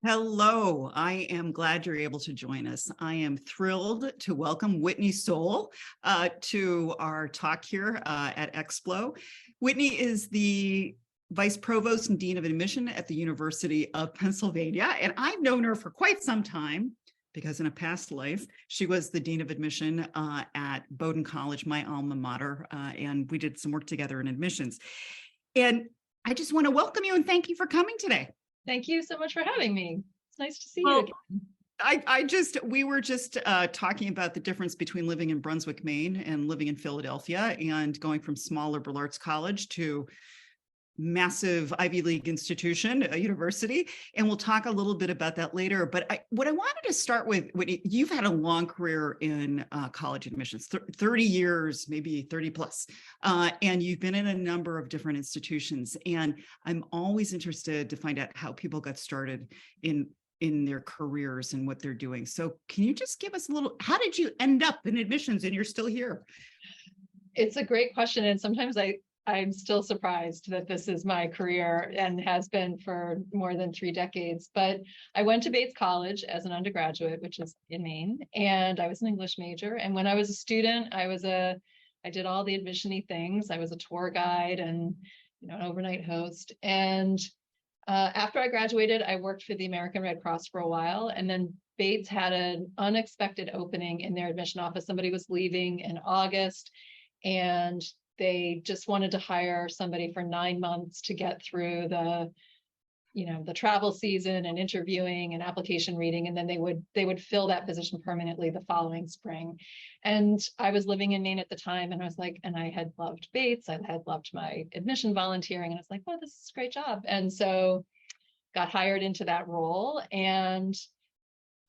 Hello, I am glad you're able to join us. I am thrilled to welcome Whitney Soule to our talk here at EXPLO. Whitney is the Vice Provost and Dean of Admission at the University of Pennsylvania, and I've known her for quite some time because in a past life, she was the Dean of Admission at Bowdoin College, my alma mater, and we did some work together in admissions. And I just want to welcome you and thank you for coming today. Thank you so much for having me. It's nice to see you again. We were just talking about the difference between living in Brunswick, Maine and living in Philadelphia and going from small liberal arts college to massive Ivy League institution, a university. And we'll talk a little bit about that later. But what I wanted to start with, you've had a long career in college admissions, 30 years, maybe 30 plus. And you've been in a number of different institutions. And I'm always interested to find out how people got started in their careers and what they're doing. So can you just give us a little, how did you end up in admissions and you're still here? It's a great question. And sometimes I'm still surprised that this is my career and has been for more than 3 decades. But I went to Bates College as an undergraduate, which is in Maine, and I was an English major. And when I was a student, I did all the admission-y things. I was a tour guide and an overnight host. And after I graduated, I worked for the American Red Cross for a while. And then Bates had an unexpected opening in their admission office. Somebody was leaving in August, and they just wanted to hire somebody for 9 months to get through the travel season and interviewing and application reading, and then they would fill that position permanently the following spring. And I was living in Maine at the time, and I was like, and I had loved Bates, I had loved my admission volunteering, and I was like, oh, this is a great job. And so got hired into that role, and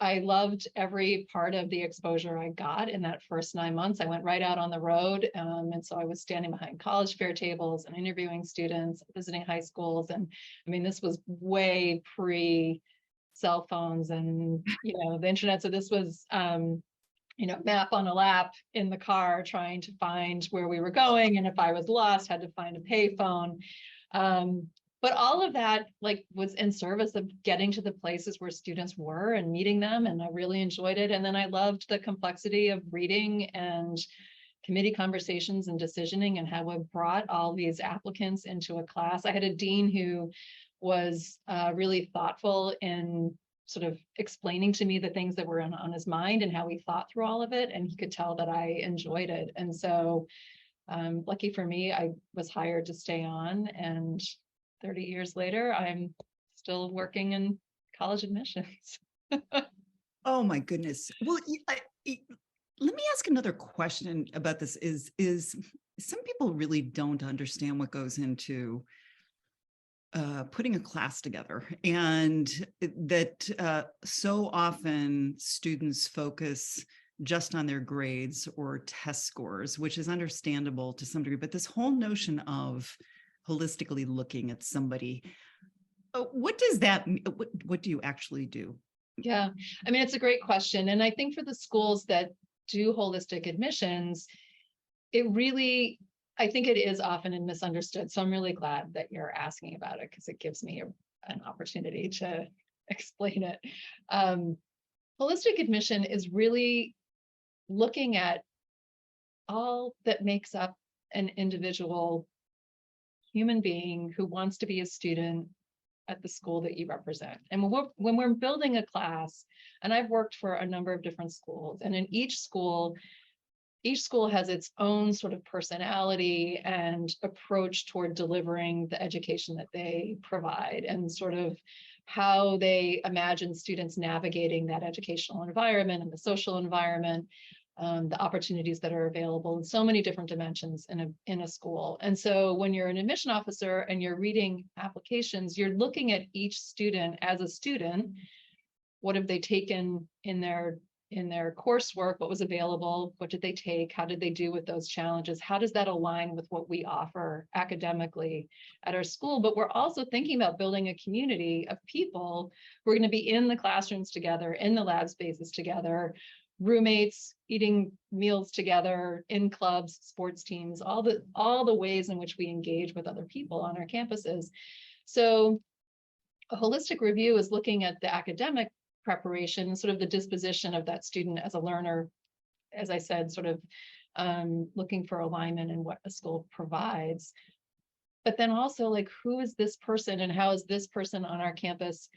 I loved every part of the exposure I got in that first 9 months. I went right out on the road. And so I was standing behind college fair tables and interviewing students, visiting high schools. And I mean, this was way pre cell phones and, the internet. So this was, map on a lap in the car, trying to find where we were going. And if I was lost, had to find a payphone. But all of that was in service of getting to the places where students were and meeting them. And I really enjoyed it. And then I loved the complexity of reading and committee conversations and decisioning and how it brought all these applicants into a class. I had a dean who was really thoughtful in sort of explaining to me the things that were on his mind and how he thought through all of it. And he could tell that I enjoyed it. And so lucky for me, I was hired to stay on, and 30 years later, I'm still working in college admissions. Oh my goodness. Well, let me ask another question about this is some people really don't understand what goes into putting a class together, and that so often students focus just on their grades or test scores, which is understandable to some degree, but this whole notion of holistically looking at somebody, what does that mean? What do you actually do? Yeah, I mean, it's a great question. And I think for the schools that do holistic admissions, I think it is often misunderstood. So I'm really glad that you're asking about it, because it gives me an opportunity to explain it. Holistic admission is really looking at all that makes up an individual human being who wants to be a student at the school that you represent. And when we're building a class, and I've worked for a number of different schools, and in each school has its own sort of personality and approach toward delivering the education that they provide, and sort of how they imagine students navigating that educational environment and the social environment. The opportunities that are available in so many different dimensions in a school. And so when you're an admission officer and you're reading applications, you're looking at each student as a student. What have they taken in their coursework? What was available? What did they take? How did they do with those challenges? How does that align with what we offer academically at our school? But we're also thinking about building a community of people who are going to be in the classrooms together, in the lab spaces together, roommates, eating meals together, in clubs, sports teams, all the ways in which we engage with other people on our campuses. So a holistic review is looking at the academic preparation, sort of the disposition of that student as a learner, as I said, sort of looking for alignment in what a school provides. But then also, like, who is this person and how is this person on our campus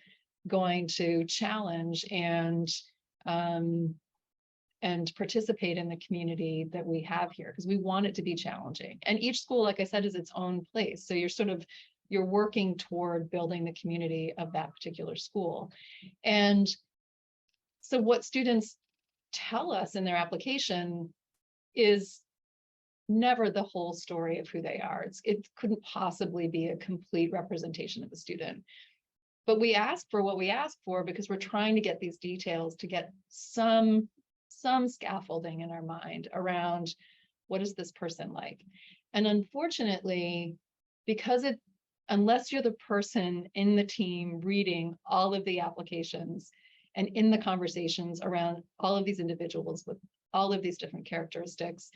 going to challenge and participate in the community that we have here? Because we want it to be challenging. And each school, like I said, is its own place. So you're working toward building the community of that particular school. And so what students tell us in their application is never the whole story of who they are. It couldn't possibly be a complete representation of the student. But we ask for what we ask for because we're trying to get these details to get some scaffolding in our mind around what is this person like. And unfortunately, because unless you're the person in the team reading all of the applications and in the conversations around all of these individuals with all of these different characteristics,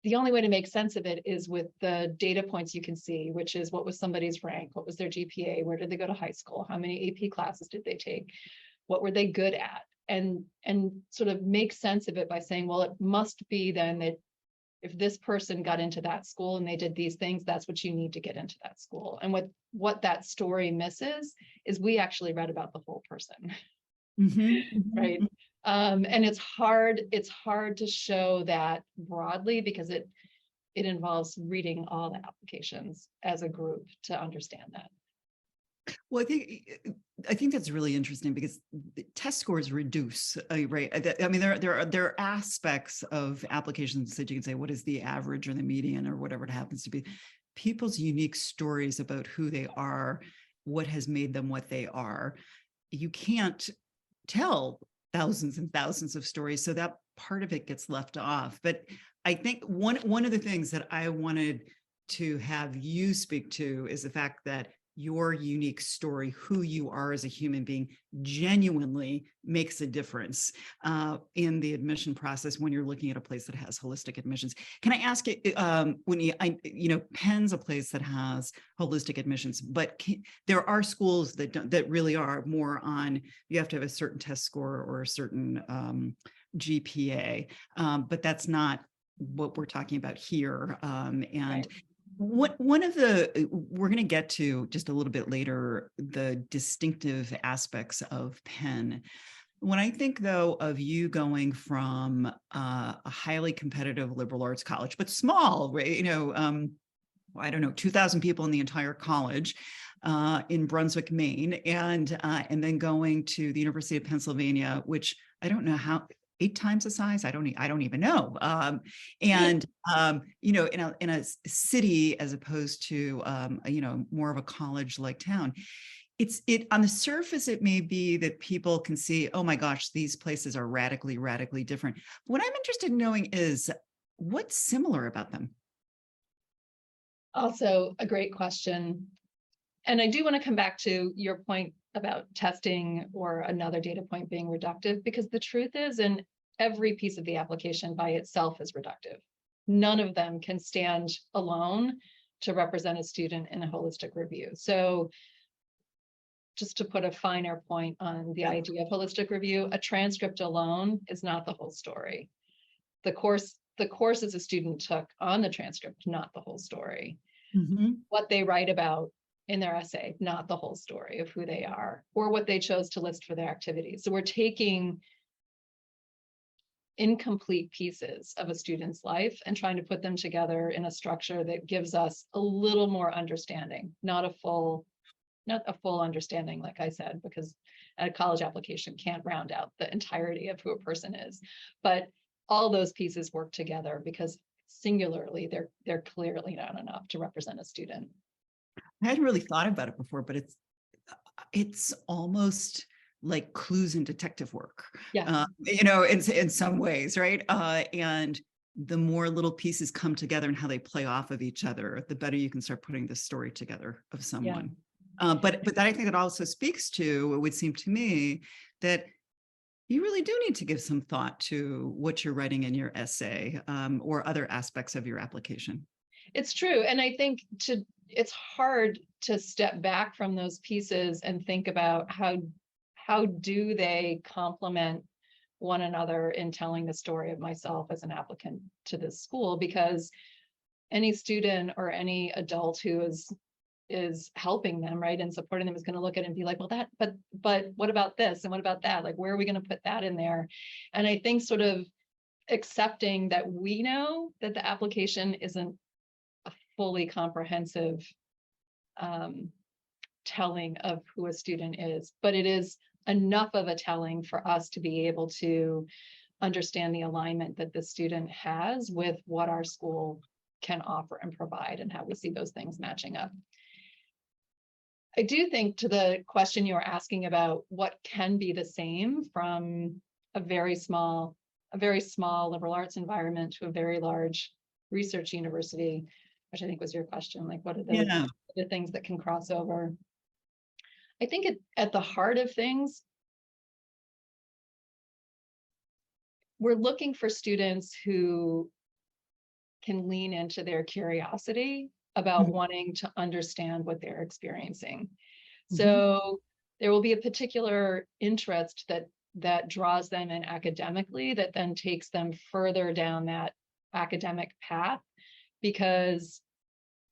the only way to make sense of it is with the data points you can see, which is what was somebody's rank, what was their GPA, where did they go to high school, how many AP classes did they take, what were they good at, and sort of make sense of it by saying, well, it must be then that if this person got into that school and they did these things, that's what you need to get into that school. And what that story misses is we actually read about the whole person. Right. And it's hard to show that broadly because it involves reading all the applications as a group to understand that. Well, I think that's really interesting because the test scores reduce, right? I mean, there are aspects of applications that you can say, what is the average or the median or whatever it happens to be? People's unique stories about who they are, what has made them what they are. You can't tell thousands and thousands of stories, so that part of it gets left off. But I think one of the things that I wanted to have you speak to is the fact that your unique story, who you are as a human being, genuinely makes a difference in the admission process when you're looking at a place that has holistic admissions. Can I ask you, Penn's a place that has holistic admissions, but there are schools that don't, that really are more on, you have to have a certain test score or a certain GPA, but that's not what we're talking about here. Right. One of the, we're going to get to just a little bit later, the distinctive aspects of Penn. When I think, though, of you going from a highly competitive liberal arts college, but small, right? I don't know, 2,000 people in the entire college in Brunswick, Maine, and then going to the University of Pennsylvania, which I don't know how, 8 times the size. I don't even know. In a city as opposed to more of a college-like town. It on the surface, it may be that people can see, oh my gosh, these places are radically different. What I'm interested in knowing is what's similar about them. Also a great question. And I do want to come back to your point about testing or another data point being reductive, because the truth is, in every piece of the application by itself is reductive. None of them can stand alone to represent a student in a holistic review. So just to put a finer point on the idea of holistic review, a transcript alone is not the whole story. The courses a student took on the transcript, not the whole story. What they write about in their essay, not the whole story of who they are or what they chose to list for their activities. So we're taking incomplete pieces of a student's life and trying to put them together in a structure that gives us a little more understanding, not a full understanding, like I said, because a college application can't round out the entirety of who a person is. But all those pieces work together because singularly, they're clearly not enough to represent a student. I hadn't really thought about it before, but it's almost like clues in detective work, in some ways, right? And the more little pieces come together and how they play off of each other, the better you can start putting this story together of someone. But that I think it also speaks to, it would seem to me, that you really do need to give some thought to what you're writing in your essay or other aspects of your application. It's true. And I think it's hard to step back from those pieces and think about how do they complement one another in telling the story of myself as an applicant to this school, because any student or any adult who is helping them, right, and supporting them is going to look at it and be like, well, but what about this and what about that? Like, where are we going to put that in there? And I think sort of accepting that we know that the application isn't a fully comprehensive telling of who a student is, but it is enough of a telling for us to be able to understand the alignment that the student has with what our school can offer and provide, and how we see those things matching up. I do think, to the question you were asking about what can be the same from a very small liberal arts environment to a very large research university, which I think was your question, like what are the things that can cross over? I think at the heart of things, we're looking for students who can lean into their curiosity about wanting to understand what they're experiencing. So there will be a particular interest that draws them in academically, that then takes them further down that academic path, because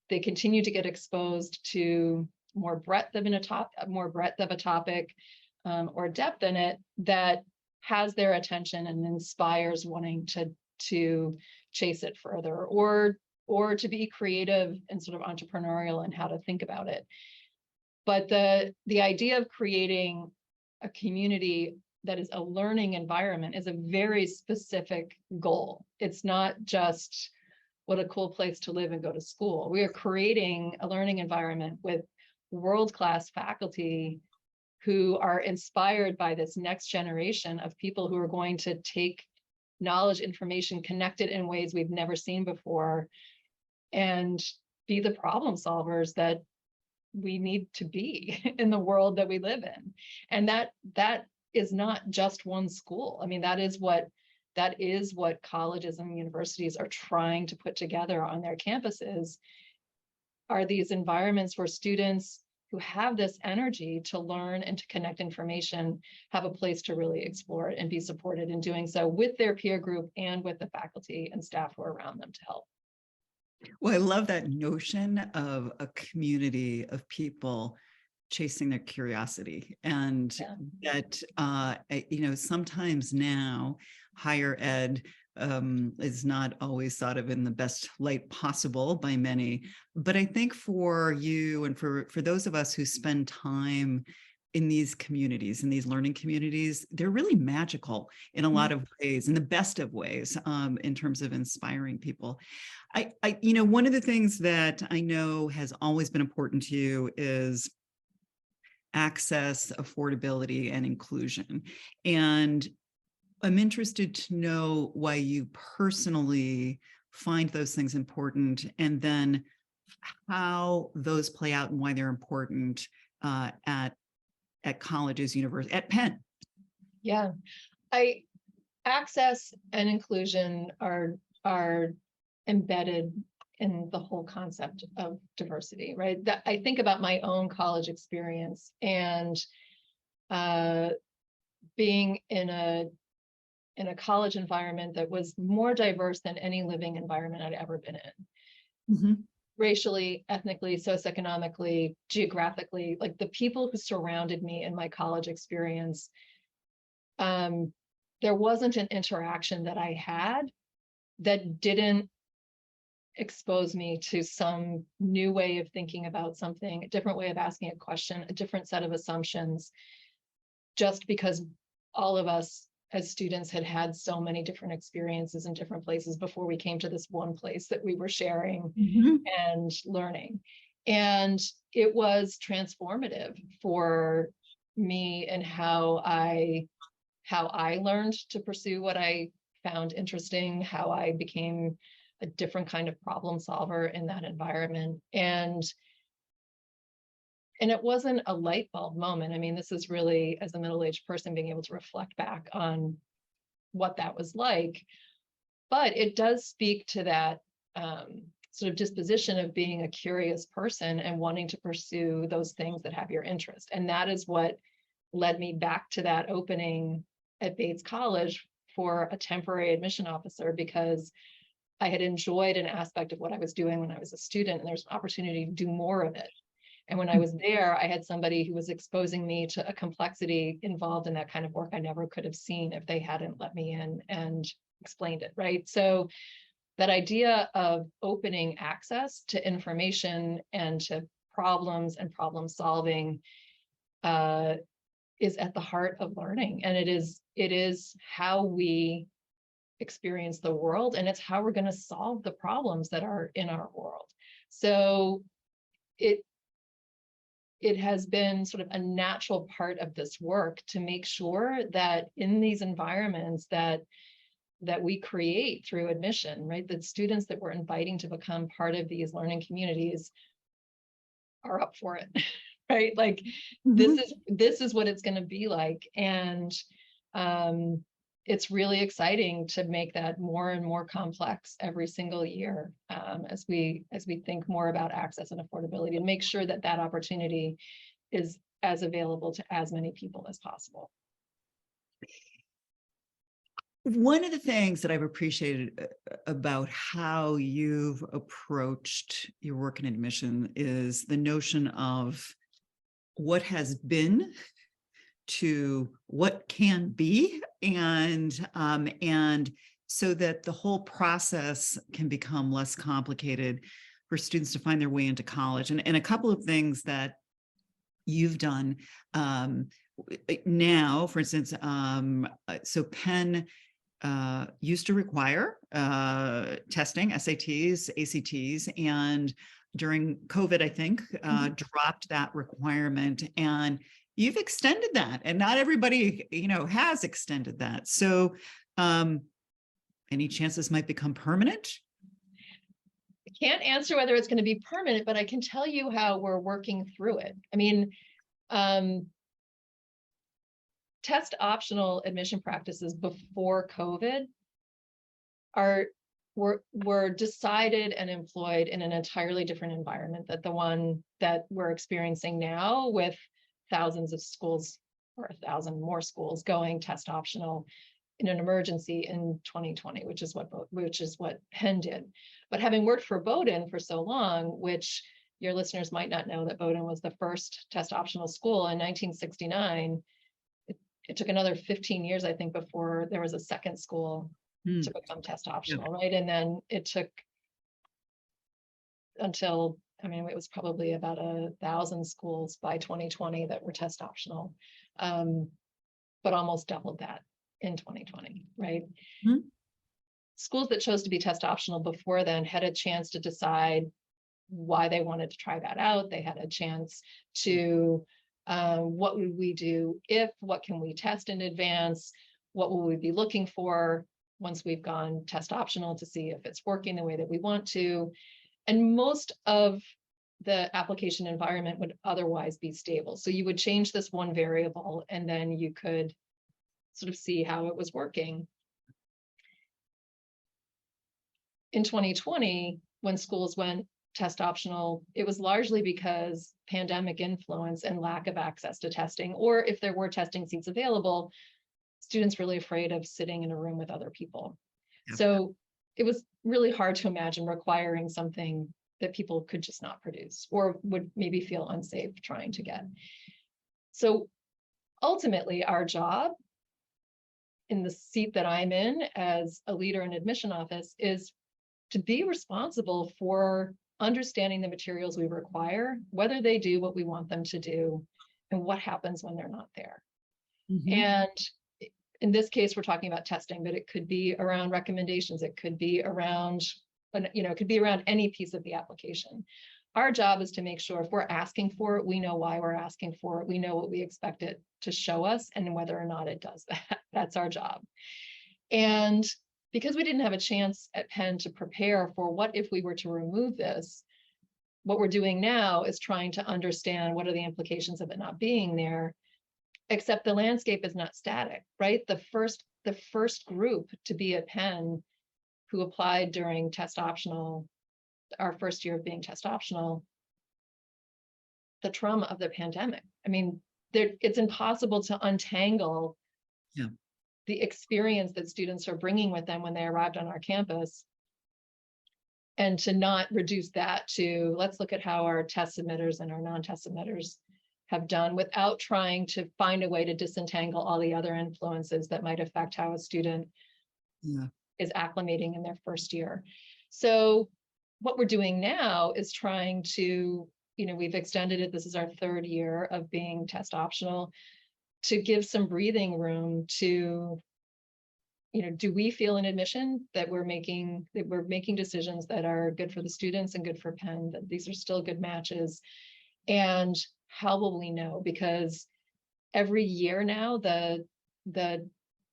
they continue to get exposed to more breadth of a topic, or depth in it that has their attention and inspires wanting to chase it further, or to be creative and sort of entrepreneurial in how to think about it. But the idea of creating a community that is a learning environment is a very specific goal. It's not just what a cool place to live and go to school. We are creating a learning environment with world-class faculty who are inspired by this next generation of people who are going to take knowledge, information, connect it in ways we've never seen before, and be the problem solvers that we need to be in the world that we live in. And that is not just one school. I mean, that is what colleges and universities are trying to put together on their campuses, are these environments where students who have this energy to learn and to connect information have a place to really explore it and be supported in doing so with their peer group and with the faculty and staff who are around them to help. Well, I love that notion of a community of people chasing their curiosity, and that, sometimes now higher ed is not always thought of in the best light possible by many. But I think for you and for those of us who spend time in these communities, in these learning communities, they're really magical in a lot of ways, in the best of ways, in terms of inspiring people. One of the things that I know has always been important to you is access, affordability, and inclusion. And I'm interested to know why you personally find those things important, and then how those play out and why they're important at colleges, universities, at Penn. Yeah, access and inclusion are embedded in the whole concept of diversity, right? I think about my own college experience and being in a college environment that was more diverse than any living environment I'd ever been in. Racially, ethnically, socioeconomically, geographically, like the people who surrounded me in my college experience, there wasn't an interaction that I had that didn't expose me to some new way of thinking about something, a different way of asking a question, a different set of assumptions, just because all of us as students had so many different experiences in different places before we came to this one place that we were sharing and learning. And it was transformative for me and how I learned to pursue what I found interesting, how I became a different kind of problem solver in that environment. And it wasn't a light bulb moment. I mean, this is really, as a middle-aged person, being able to reflect back on what that was like. But it does speak to that sort of disposition of being a curious person and wanting to pursue those things that have your interest. And that is what led me back to that opening at Bates College for a temporary admission officer, because I had enjoyed an aspect of what I was doing when I was a student, and there's an opportunity to do more of it. And when I was there, I had somebody who was exposing me to a complexity involved in that kind of work I never could have seen if they hadn't let me in and explained it, right? So that idea of opening access to information and to problems and problem solving is at the heart of learning. And it is how we experience the world, and it's how we're going to solve the problems that are in our world. So it has been sort of a natural part of this work to make sure that in these environments that we create through admission, right, that students that we're inviting to become part of these learning communities are up for it, right? Like this is what it's going to be like. And it's really exciting to make that more and more complex every single year as we think more about access and affordability, and make sure that that opportunity is as available to as many people as possible. One of the things that I've appreciated about how you've approached your work in admission is the notion of what has been to what can be, and so that the whole process can become less complicated for students to find their way into college. And a couple of things that you've done now, for instance, so Penn used to require testing, SATs, ACTs, and during COVID, I think, dropped that requirement, and you've extended that, and not everybody, has extended that. So any chance this might become permanent? I can't answer whether it's going to be permanent, but I can tell you how we're working through it. I mean, test optional admission practices before COVID were decided and employed in an entirely different environment than the one that we're experiencing now, with thousands of schools, or 1,000 more schools, going test optional in an emergency in 2020, which is what Penn did. But having worked for Bowdoin for so long, which your listeners might not know, that Bowdoin was the first test optional school in 1969. It took another 15 years, I think, before there was a second school to become test optional, right? And then it took until, it was probably about 1,000 schools by 2020 that were test optional, but almost doubled that in 2020, right? Schools that chose to be test optional before then had a chance to decide why they wanted to try that out. They had a chance to, what would we do if, what can we test in advance? What will we be looking for once we've gone test optional to see if it's working the way that we want to? And most of the application environment would otherwise be stable. So you would change this one variable, and then you could sort of see how it was working. In 2020, when schools went test optional, it was largely because pandemic influence and lack of access to testing, or if there were testing seats available, students really afraid of sitting in a room with other people. Yep. So it was really hard to imagine requiring something that people could just not produce, or would maybe feel unsafe trying to get. So ultimately, our job in the seat that I'm in as a leader in admission office is to be responsible for understanding the materials we require, whether they do what we want them to do, and what happens when they're not there. And in this case, we're talking about testing, but it could be around recommendations. It could be around, it could be around any piece of the application. Our job is to make sure if we're asking for it, we know why we're asking for it. We know what we expect it to show us, and whether or not it does that. That's our job. And because we didn't have a chance at Penn to prepare for what if we were to remove this, what we're doing now is trying to understand what are the implications of it not being there. Except the landscape is not static, right? The first group to be at Penn who applied during test optional our first year of being test optional, the trauma of the pandemic. I mean, it's impossible to untangle Yeah. the experience that students are bringing with them when they arrived on our campus, and to not reduce that to, let's look at how our test submitters and our non-test submitters have done, without trying to find a way to disentangle all the other influences that might affect how a student is acclimating in their first year. So what we're doing now is trying to, we've extended it. This is our third year of being test optional, to give some breathing room to, do we feel in admission that we're making decisions that are good for the students and good for Penn, that these are still good matches? And how will we know? Because every year now, the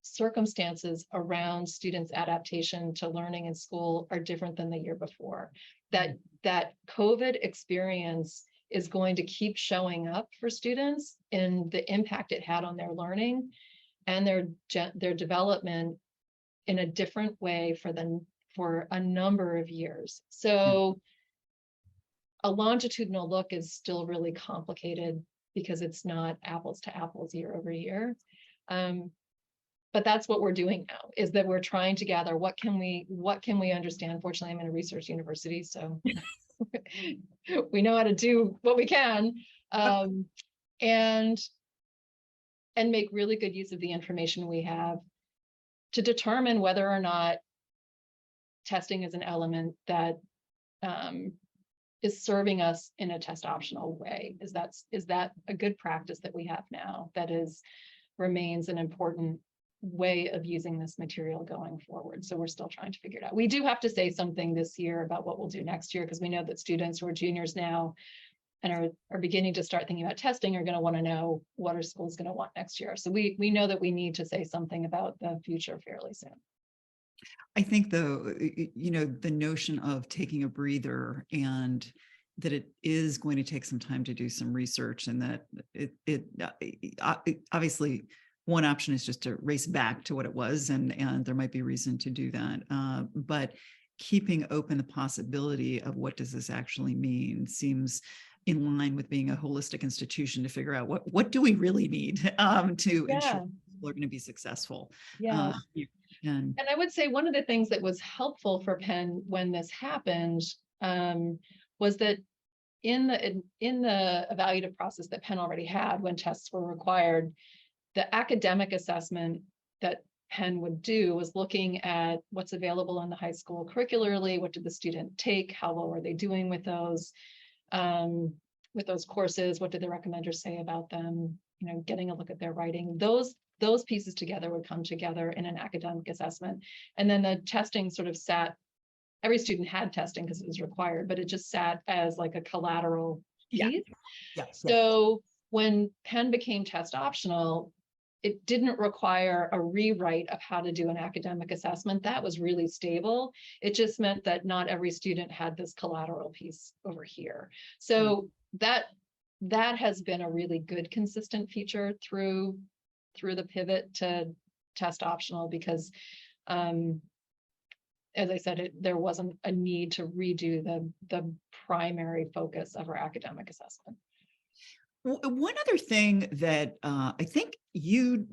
circumstances around students' adaptation to learning in school are different than the year before. That COVID experience is going to keep showing up for students in the impact it had on their learning and their development in a different way for a number of years. So a longitudinal look is still really complicated because it's not apples to apples year over year. But that's what we're doing now, is that we're trying to gather what can we understand. Fortunately, I'm in a research university, so we know how to do what we can, and make really good use of the information we have to determine whether or not testing is an element that is serving us in a test optional way. Is that a good practice that we have now that remains an important way of using this material going forward? So we're still trying to figure it out. We do have to say something this year about what we'll do next year, because we know that students who are juniors now and are beginning to start thinking about testing are going to want to know what our school's going to want next year. So we know that we need to say something about the future fairly soon. I think though, the notion of taking a breather, and that it is going to take some time to do some research, and that it obviously one option is just to race back to what it was, and there might be reason to do that. But keeping open the possibility of what does this actually mean seems in line with being a holistic institution to figure out what do we really need to ensure people are going to be successful. And I would say one of the things that was helpful for Penn when this happened was that in the evaluative process that Penn already had when tests were required, the academic assessment that Penn would do was looking at what's available in the high school curricularly, what did the student take, how well are they doing with those courses, what did the recommenders say about them, getting a look at their writing. Those pieces together would come together in an academic assessment. And then the testing sort of sat, every student had testing because it was required, but it just sat as like a collateral piece. So when Penn became test optional, it didn't require a rewrite of how to do an academic assessment. That was really stable. It just meant that not every student had this collateral piece over here. So that has been a really good consistent feature through the pivot to test optional, because as I said, there wasn't a need to redo the primary focus of our academic assessment. One other thing that I think you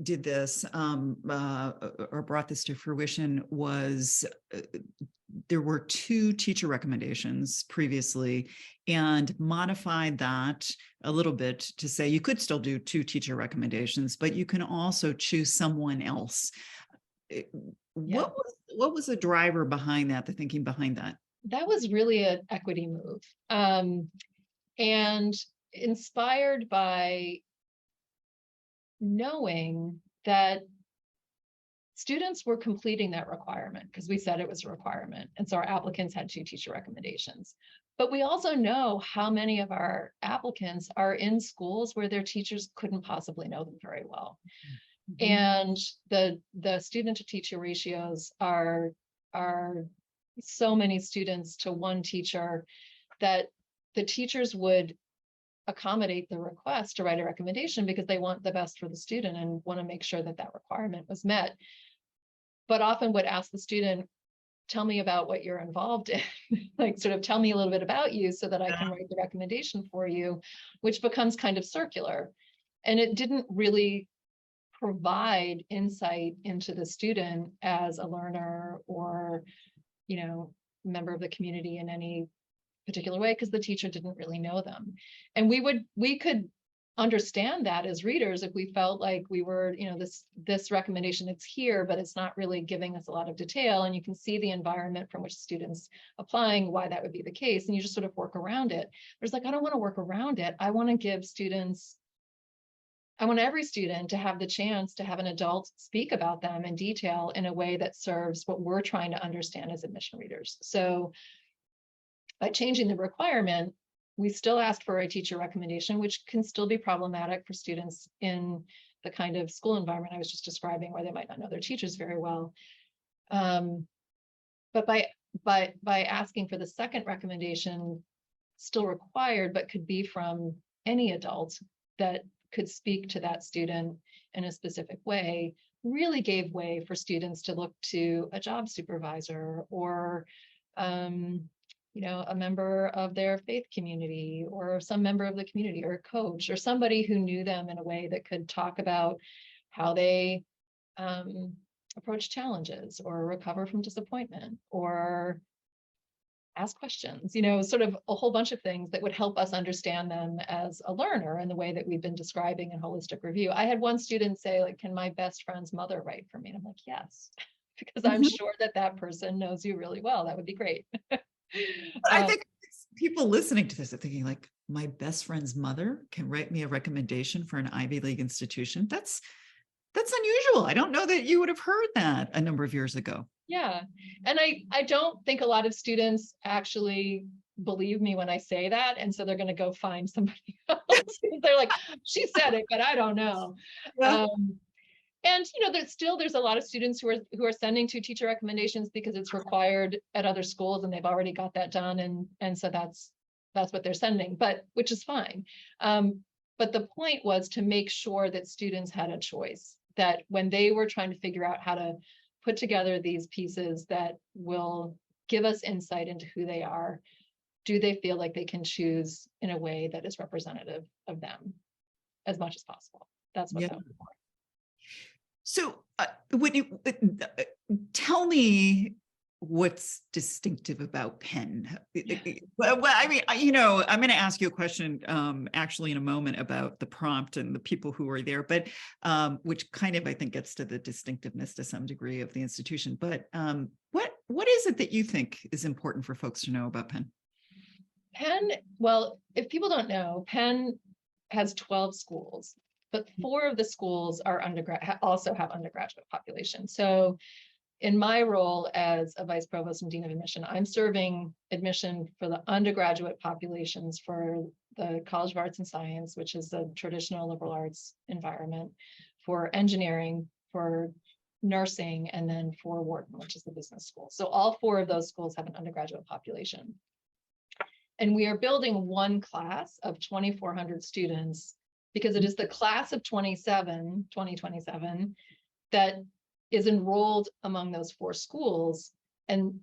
did this or brought this to fruition was there were 2 teacher recommendations previously, and modified that a little bit to say you could still do 2 teacher recommendations, but you can also choose someone else. What was the driver behind that, the thinking behind that? That was really an equity move. And inspired by knowing that students were completing that requirement, because we said it was a requirement. And so our applicants had 2 teacher recommendations. But we also know how many of our applicants are in schools where their teachers couldn't possibly know them very well. And the student to teacher ratios are so many students to one teacher that the teachers would accommodate the request to write a recommendation because they want the best for the student and want to make sure that that requirement was met. But often would ask the student, tell me about what you're involved in, like sort of tell me a little bit about you so that I can write the recommendation for you, which becomes kind of circular. And it didn't really provide insight into the student as a learner or, member of the community in any particular way, because the teacher didn't really know them. And we could understand that as readers if we felt like we were, this recommendation, it's here, but it's not really giving us a lot of detail. And you can see the environment from which students applying, why that would be the case. And you just sort of work around it. There's like, I don't want to work around it. I want every student to have the chance to have an adult speak about them in detail in a way that serves what we're trying to understand as admission readers. So by changing the requirement, we still ask for a teacher recommendation, which can still be problematic for students in the kind of school environment I was just describing, where they might not know their teachers very well. But by asking for the second recommendation, still required, but could be from any adult that could speak to that student in a specific way, really gave way for students to look to a job supervisor or a member of their faith community or some member of the community or a coach or somebody who knew them in a way that could talk about how they approach challenges or recover from disappointment or ask questions, sort of a whole bunch of things that would help us understand them as a learner in the way that we've been describing in holistic review. I had one student say, like, can my best friend's mother write for me? And I'm like, yes, because I'm sure that person knows you really well. That would be great. I think people listening to this are thinking, like, my best friend's mother can write me a recommendation for an Ivy League institution. That's unusual. I don't know that you would have heard that a number of years ago. Yeah. And I don't think a lot of students actually believe me when I say that. And so they're going to go find somebody else. They're like, she said it, but I don't know. Yeah. And there's a lot of students who are sending to teacher recommendations because it's required at other schools and they've already got that done. And so that's what they're sending, but which is fine. But the point was to make sure that students had a choice, that when they were trying to figure out how to put together these pieces that will give us insight into who they are, do they feel like they can choose in a way that is representative of them as much as possible? That's what that was for. So when you tell me what's distinctive about Penn? Well, I mean, I'm going to ask you a question actually in a moment about the prompt and the people who are there, but which kind of, I think, gets to the distinctiveness to some degree of the institution. But what is it that you think is important for folks to know about Penn? Penn, well, if people don't know, Penn has 12 schools, but 4 of the schools are also have undergraduate population. So in my role as a vice provost and dean of admission, I'm serving admission for the undergraduate populations for the College of Arts and Science, which is the traditional liberal arts environment, for engineering, for nursing, and then for Wharton, which is the business school. So all 4 of those schools have an undergraduate population. And we are building one class of 2,400 students because it is the class of 2027 that is enrolled among those 4 schools, and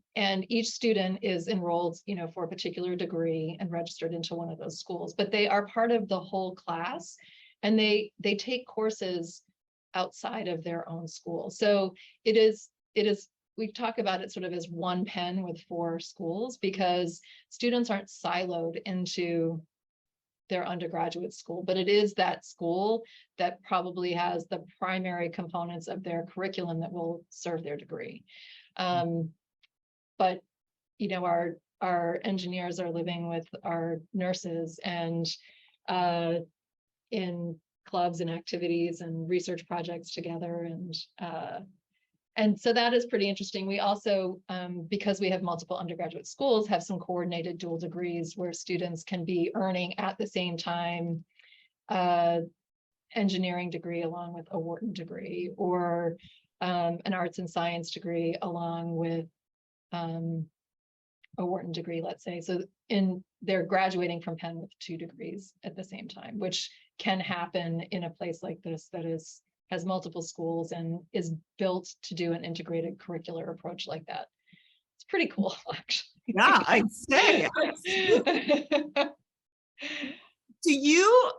each student is enrolled, for a particular degree and registered into one of those schools. But they are part of the whole class, and they take courses outside of their own school. So it is. We talk about it sort of as one Penn with 4 schools because students aren't siloed into their undergraduate school, but it is that school that probably has the primary components of their curriculum that will serve their degree. But our engineers are living with our nurses and in clubs and activities and research projects together, and so that is pretty interesting. We also, because we have multiple undergraduate schools, have some coordinated dual degrees where students can be earning at the same time engineering degree along with a Wharton degree, or an arts and science degree along with a Wharton degree, let's say. So they're graduating from Penn with 2 degrees at the same time, which can happen in a place like this that has multiple schools and is built to do an integrated curricular approach like that. It's pretty cool, actually. Yeah, I'd say. Do you,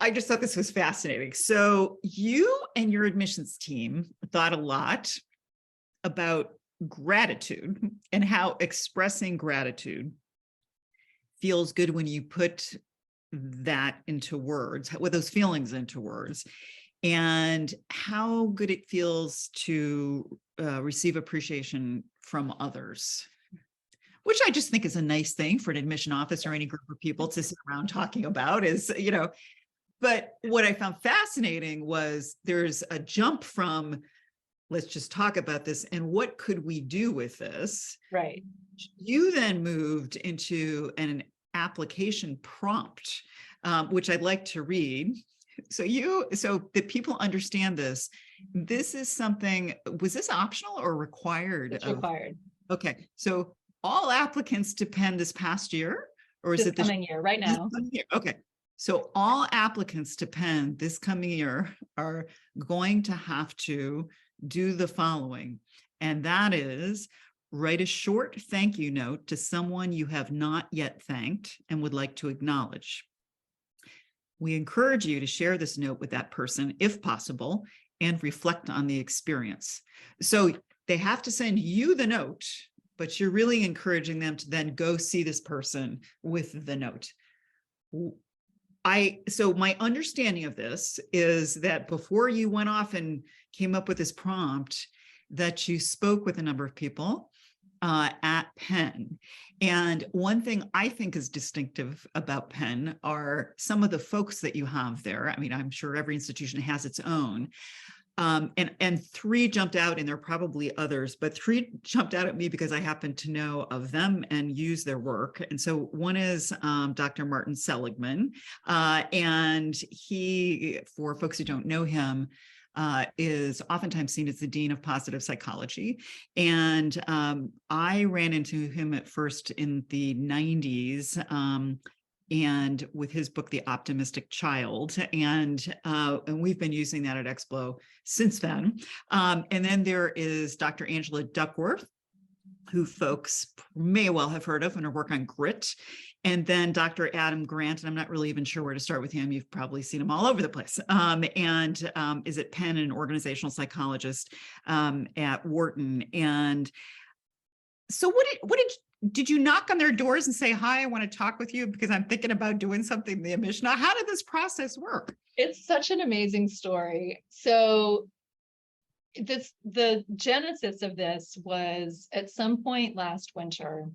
I just thought this was fascinating. So you and your admissions team thought a lot about gratitude and how expressing gratitude feels good when you put that into words, with those feelings into words, and how good it feels to receive appreciation from others, which I just think is a nice thing for an admission office or any group of people to sit around talking about is, but what I found fascinating was there's a jump from, let's just talk about this and what could we do with this? Right. You then moved into an application prompt, which I'd like to read. So that people understand this, this is something, was this optional or required? It's required. Okay. So all applicants to Penn this past year, or is This it this coming year, right now? year? Okay. So all applicants to Penn this coming year are going to have to do the following, and that is write a short thank you note to someone you have not yet thanked and would like to acknowledge. We encourage you to share this note with that person if possible and reflect on the experience. So they have to send you the note, but you're really encouraging them to then go see this person with the note. So my understanding of this is that before you went off and came up with this prompt, that you spoke with a number of people at Penn. And one thing I think is distinctive about Penn are some of the folks that you have there. I mean, I'm sure every institution has its own. And three jumped out, and there are probably others, but three jumped out at me because I happen to know of them and use their work. And so one is Dr. Martin Seligman, and he, for folks who don't know him, is oftentimes seen as the dean of positive psychology. And I ran into him at first in the 90s. And with his book, The Optimistic Child. And we've been using that at EXPLO since then. And then there is Dr. Angela Duckworth, who folks may well have heard of in her work on grit. And then Dr. Adam Grant, and I'm not really even sure where to start with him. You've probably seen him all over the place. And is at Penn, an organizational psychologist at Wharton. And so did you knock on their doors and say, hi, I want to talk with you because I'm thinking about doing something in the admission? Now, how did this process work? It's such an amazing story. So the genesis of this was at some point late last winter.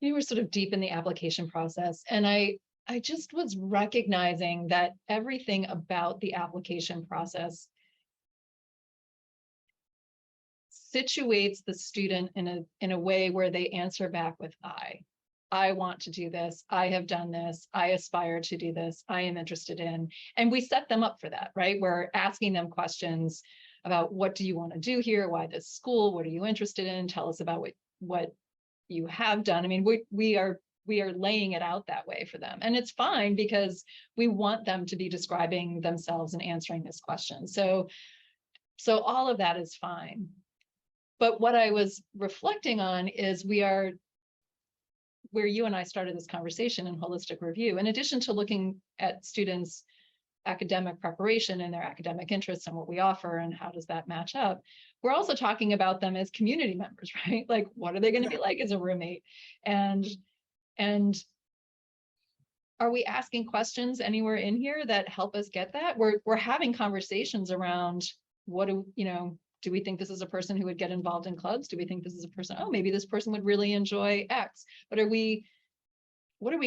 We were sort of deep in the application process. And I just was recognizing that everything about the application process situates the student in a way where they answer back with I want to do this. I have done this. I aspire to do this. I am interested in. And we set them up for that, right? We're asking them questions about what do you want to do here? Why this school? What are you interested in? Tell us about what you have done. I mean, we are laying it out that way for them. And it's fine because we want them to be describing themselves and answering this question. So all of that is fine. But what I was reflecting on is where you and I started this conversation in holistic review, in addition to looking at students' academic preparation and their academic interests and what we offer and how does that match up, we're also talking about them as community members, right? Like, what are they going to be like as a roommate? And are we asking questions anywhere in here that help us get that? We're having conversations around do we think this is a person who would get involved in clubs? Do we think this is a person, maybe this person would really enjoy X? What are we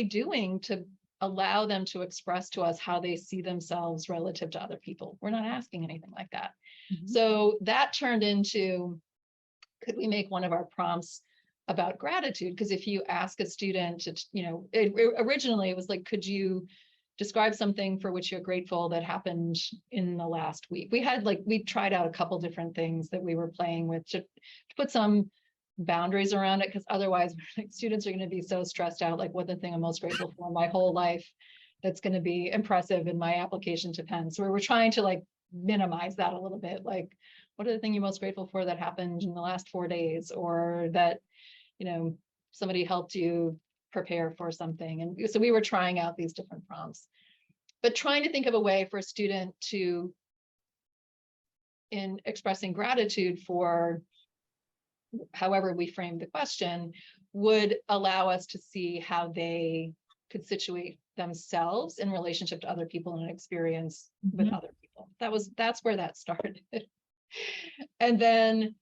doing to allow them to express to us how they see themselves relative to other people? We're not asking anything like that. Mm-hmm. So that turned into, could we make one of our prompts about gratitude? Because if you ask a student to, originally it was like, could you describe something for which you're grateful that happened in the last week? We tried out a couple different things that we were playing with to put some boundaries around it, because otherwise students are going to be so stressed out. Like, what the thing I'm most grateful for in my whole life that's going to be impressive in my application to Penn. So we were trying to minimize that a little bit. Like, what are the things you're most grateful for that happened in the last 4 days, or that, somebody helped you prepare for something. And so we were trying out these different prompts, but trying to think of a way for a student to, in expressing gratitude for however we framed the question, would allow us to see how they could situate themselves in relationship to other people and an experience with other people. That's where that started. And then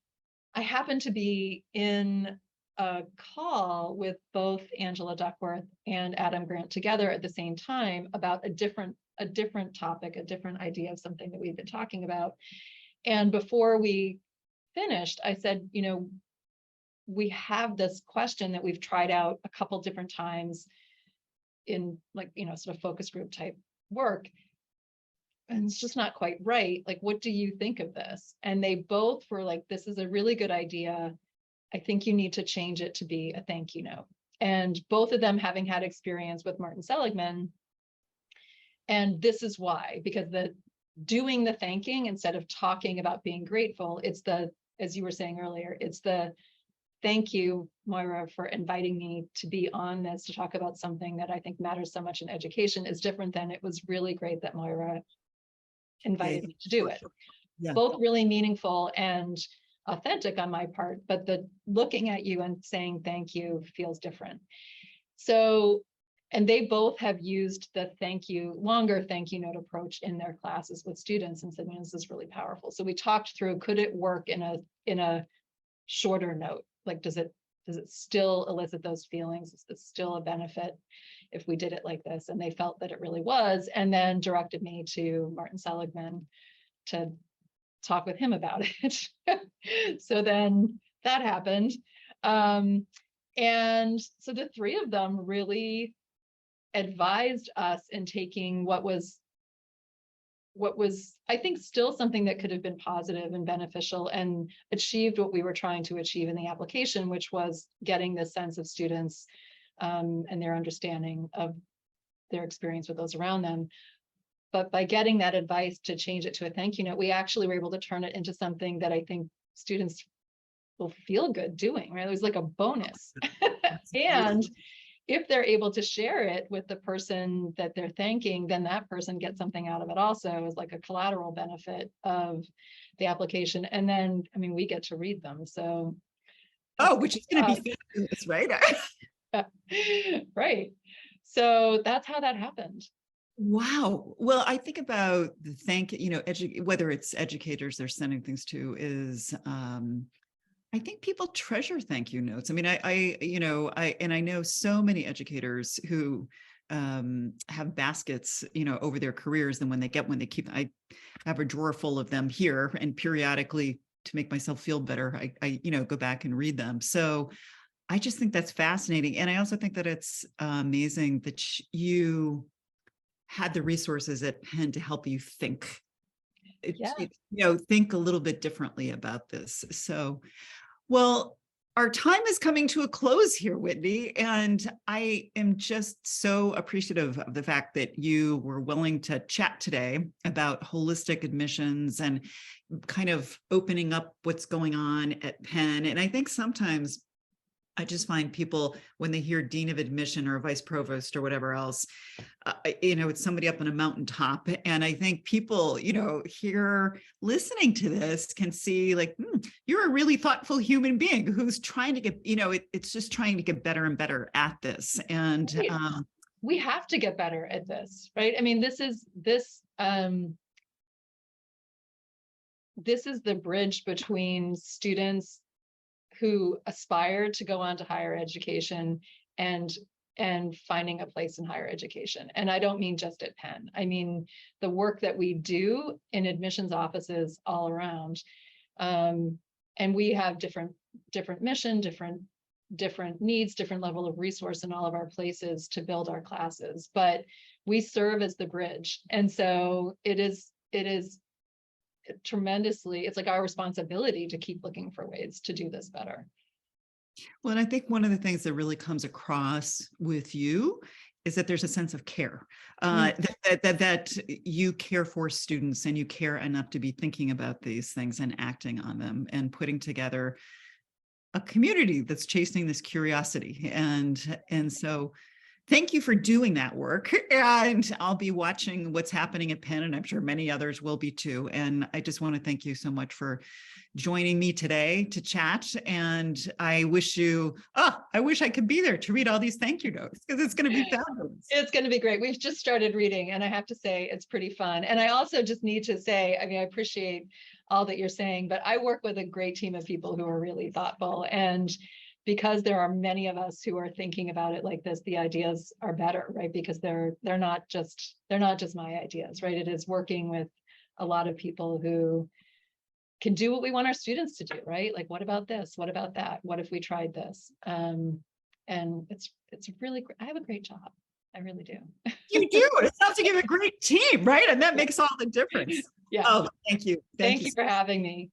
I happened to be in a call with both Angela Duckworth and Adam Grant together at the same time about a different topic, a different idea of something that we've been talking about. And before we finished, I said, we have this question that we've tried out a couple different times in sort of focus group type work, and it's just not quite right. Like, what do you think of this? And they both were like, this is a really good idea. I think you need to change it to be a thank you note. And both of them having had experience with Martin Seligman. And this is why, because doing the thanking instead of talking about being grateful, it's as you were saying earlier, it's the thank you, Moira, for inviting me to be on this, to talk about something that I think matters so much in education, is different than it was really great that Moira invited me to do it. Yeah. Both really meaningful and authentic on my part, but the looking at you and saying thank you feels different. So, and they both have used the longer thank you note approach in their classes with students and said, this is really powerful. So we talked through, could it work in a shorter note? Like, does it still elicit those feelings? Is it still a benefit if we did it like this? And they felt that it really was, and then directed me to Martin Seligman to talk with him about it. So then that happened. And so the three of them really advised us in taking what was, I think, still something that could have been positive and beneficial and achieved what we were trying to achieve in the application, which was getting this sense of students and their understanding of their experience with those around them. But by getting that advice to change it to a thank you note, we actually were able to turn it into something that I think students will feel good doing, right? It was like a bonus. And if they're able to share it with the person that they're thanking, then that person gets something out of it also, as like a collateral benefit of the application. And then, we get to read them. So, which is going to be fabulous, right? Right. So that's how that happened. Wow. Well, I think about the whether it's educators they're sending things to is, I think people treasure thank you notes. I know so many educators who have baskets, over their careers, and when they keep, I have a drawer full of them here, and periodically, to make myself feel better, I go back and read them. So I just think that's fascinating. And I also think that it's amazing that you had the resources at Penn to help you think, think a little bit differently about this. So, well, our time is coming to a close here, Whitney, and I am just so appreciative of the fact that you were willing to chat today about holistic admissions and kind of opening up what's going on at Penn. And I think sometimes I just find people, when they hear dean of admission or a vice provost or whatever else, it's somebody up on a mountaintop. And I think people, here listening to this can see like, you're a really thoughtful human being who's trying to get, it's just trying to get better and better at this. And we have to get better at this, right? This is the bridge between students who aspire to go on to higher education and finding a place in higher education. And I don't mean just at Penn. I mean the work that we do in admissions offices all around. And we have different mission, different needs, different level of resource in all of our places to build our classes, but we serve as the bridge. And so it is tremendously, it's like our responsibility to keep looking for ways to do this better. Well, and I think one of the things that really comes across with you is that there's a sense of care, Mm. that you care for students and you care enough to be thinking about these things and acting on them and putting together a community that's chasing this curiosity. And so thank you for doing that work. And I'll be watching what's happening at Penn, and I'm sure many others will be too. And I just want to thank you so much for joining me today to chat. And I wish I wish I could be there to read all these thank you notes, because it's going to be fabulous. It's going to be great. We've just started reading, and I have to say it's pretty fun. And I also just need to say, I mean, I appreciate all that you're saying, but I work with a great team of people who are really thoughtful. And because there are many of us who are thinking about it like this, the ideas are better, right? Because they're not just my ideas, right? It is working with a lot of people who can do what we want our students to do, right? Like, what about this? What about that? What if we tried this? And it's really, I have a great job. I really do. You do. It sounds like you have a great team, right? And that makes all the difference. Yeah. Oh, thank you. Thank you for having me.